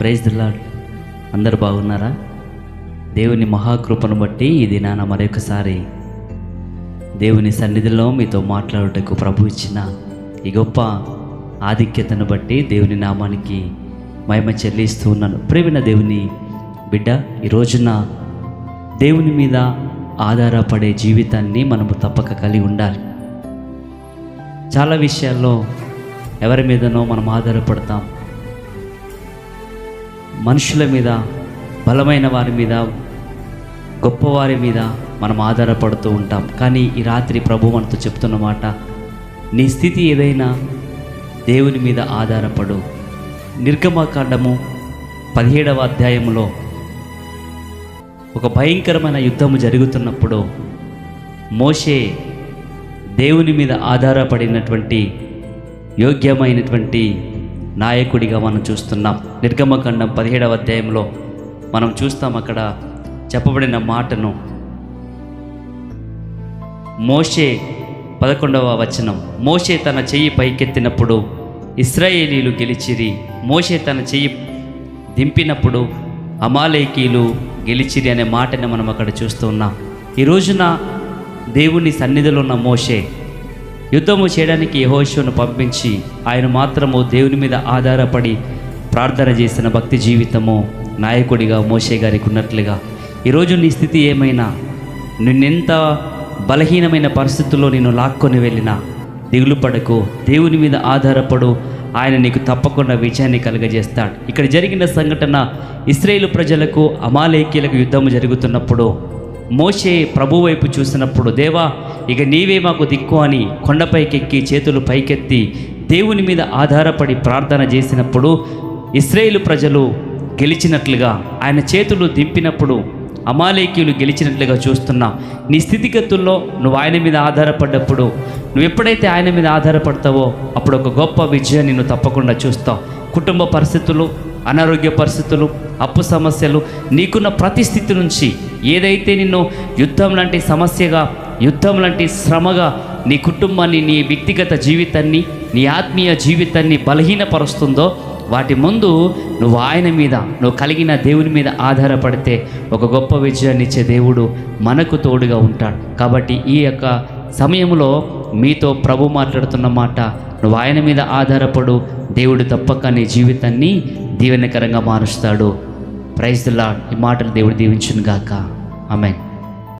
Praise the lord. అందరు బాగున్నారా? దేవుని మహాకృపను బట్టి ఈ దినాన మరొకసారి దేవుని సన్నిధిలో మీతో మాట్లాడుటకు ప్రభు ఇచ్చిన ఈ గొప్ప ఆధిక్యతను బట్టి దేవుని నామానికి మహిమ చెల్లిస్తూ ఉన్నాను. ప్రేమిన దేవుని బిడ్డ, ఈ రోజున దేవుని మీద ఆధారపడే జీవితాన్ని మనము తప్పక కలిగి ఉండాలి. చాలా విషయాల్లో ఎవరి మీదనో మనం ఆధారపడతాం. మనుషుల మీద, బలమైన వారి మీద, గొప్పవారి మీద మనం ఆధారపడుతూ ఉంటాం. కానీ ఈ రాత్రి ప్రభు మనతో చెప్తున్న మాట, నీ స్థితి ఏదైనా దేవుని మీద ఆధారపడు. నిర్గమకాండము 17వ అధ్యాయంలో ఒక భయంకరమైన యుద్ధము జరుగుతున్నప్పుడు మోషే దేవుని మీద ఆధారపడినటువంటి యోగ్యమైనటువంటి నాయకుడిగా మనం చూస్తున్నాం. నిర్గమకాండం 17వ అధ్యాయంలో మనం చూస్తాం. అక్కడ చెప్పబడిన మాటను మోషే 11వ వచనం, మోషే తన చెయ్యి పైకెత్తినప్పుడు ఇశ్రాయేలీలు గెలిచిరి. మోషే తన చెయ్యి దింపినప్పుడు అమాలేకీలు గెలిచిరి అనే మాటని మనం అక్కడ చూస్తూ ఉన్నాం. ఈ రోజున దేవుని సన్నిధిలో ఉన్న మోషే యుద్ధము చేయడానికి యెహోషువను పంపించి ఆయన మాత్రము దేవుని మీద ఆధారపడి ప్రార్థన చేసిన భక్తి జీవితము నాయకుడిగా మోషే గారికి ఉన్నట్లుగా ఈరోజు నీ స్థితి ఏమైనా, నిన్నెంత బలహీనమైన పరిస్థితుల్లో నేను లాక్కొని వెళ్ళినా దిగులు పడకు, దేవుని మీద ఆధారపడు, ఆయన నీకు తప్పకుండా విజయాన్ని కలుగజేస్తాడు. ఇక్కడ జరిగిన సంఘటన, ఇశ్రాయేలు ప్రజలకు అమాలేకీలకు యుద్ధము జరుగుతున్నప్పుడు మోషే ప్రభు వైపు చూసినప్పుడు, దేవా ఇక నీవే మాకు దిక్కు అని కొండపైకెక్కి చేతులు పైకెత్తి దేవుని మీద ఆధారపడి ప్రార్థన చేసినప్పుడు ఇశ్రాయేలు ప్రజలు గెలిచినట్లుగా, ఆయన చేతులు దింపినప్పుడు అమాలేకీయులు గెలిచినట్లుగా చూస్తున్నాం. నీ స్థితిగతుల్లో నువ్వు ఆయన మీద ఆధారపడ్డప్పుడు, నువ్వు ఎప్పుడైతే ఆయన మీద ఆధారపడతావో అప్పుడు ఒక గొప్ప విజయాన్ని నువ్వు తప్పకుండా చూస్తావు. కుటుంబ పరిస్థితులు, అనారోగ్య పరిస్థితులు, అప్పు సమస్యలు, నీకున్న ప్రతి స్థితి నుంచి ఏదైతే నిన్ను యుద్ధం లాంటి సమస్యగా, యుద్ధం లాంటి శ్రమగా నీ కుటుంబాన్ని, నీ వ్యక్తిగత జీవితాన్ని, నీ ఆత్మీయ జీవితాన్ని బలహీనపరుస్తుందో వాటి ముందు నువ్వు ఆయన మీద, నువ్వు కలిగిన దేవుని మీద ఆధారపడితే ఒక గొప్ప విజయాన్ని ఇచ్చే దేవుడు మనకు తోడుగా ఉంటాడు. కాబట్టి ఈ యొక్క సమయంలో మీతో ప్రభు మాట్లాడుతున్న మాట, నువ్వు ఆయన మీద ఆధారపడు, దేవుడు తప్పక నీ జీవితాన్ని దీవెనకరంగా మారుస్తాడు. Praise the Lord. ఈ మాటలు దేవుడు దీవించును గాక. ఆమేన్.